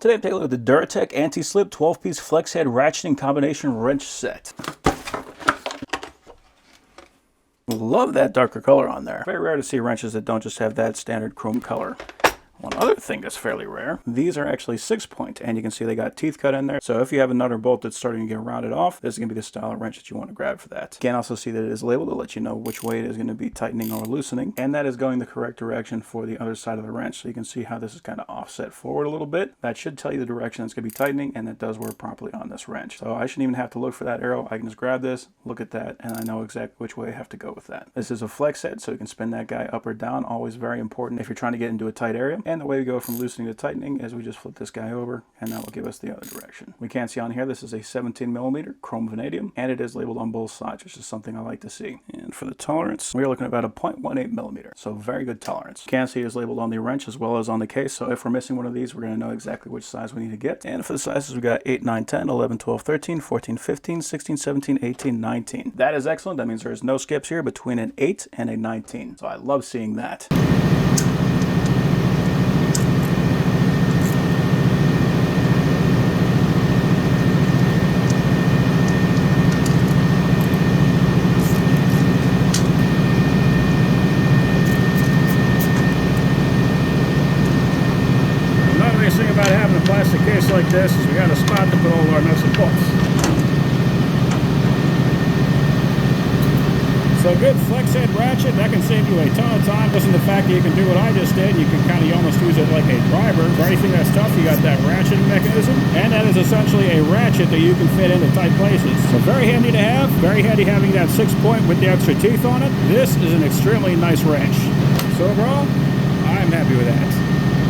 Today I'm taking a look at the DURATECH anti-slip 12-piece flex head ratcheting combination wrench set. Love that darker color on there. Very rare to see wrenches that don't just have that standard chrome color. One other thing that's fairly rare, these are actually 6-point, and you can see they got teeth cut in there. So if you have a nut or bolt that's starting to get rounded off, this is going to be the style of wrench that you want to grab for that. You can also see that it is labeled to let you know which way it is going to be tightening or loosening, and that is going the correct direction for the other side of the wrench. So you can see how this is kind of offset forward a little bit. That should tell you the direction it's going to be tightening, and it does work properly on this wrench. So I shouldn't even have to look for that arrow. I can just grab this, look at that, and I know exactly which way I have to go with that. This is a flex head, so you can spin that guy up or down. Always very important if you're trying to get into a tight area. And the way we go from loosening to tightening is we just flip this guy over, and that will give us the other direction. We can see on here this is a 17mm chrome vanadium, and it is labeled on both sides, which is something I like to see. And for the tolerance, we're looking at about a 0.18mm, so very good tolerance. You can see it is labeled on the wrench as well as on the case, so if we're missing one of these, we're going to know exactly which size we need to get. And for the sizes, we got 8, 9, 10, 11, 12, 13, 14, 15, 16, 17, 18, 19. That is excellent. That means there's no skips here between an 8 and a 19, so I love seeing that. Thing about having a plastic case like this is we got a spot to put all our nuts and bolts. So a good flex head ratchet, that can save you a ton of time. Listen to the fact that you can do what I just did. You can kind of almost use it like a driver. For anything that's tough, you got that ratchet mechanism, and that is essentially a ratchet that you can fit into tight places. So very handy to have, very handy having that 6-point with the extra teeth on it. This is an extremely nice wrench. So overall, I'm happy with that.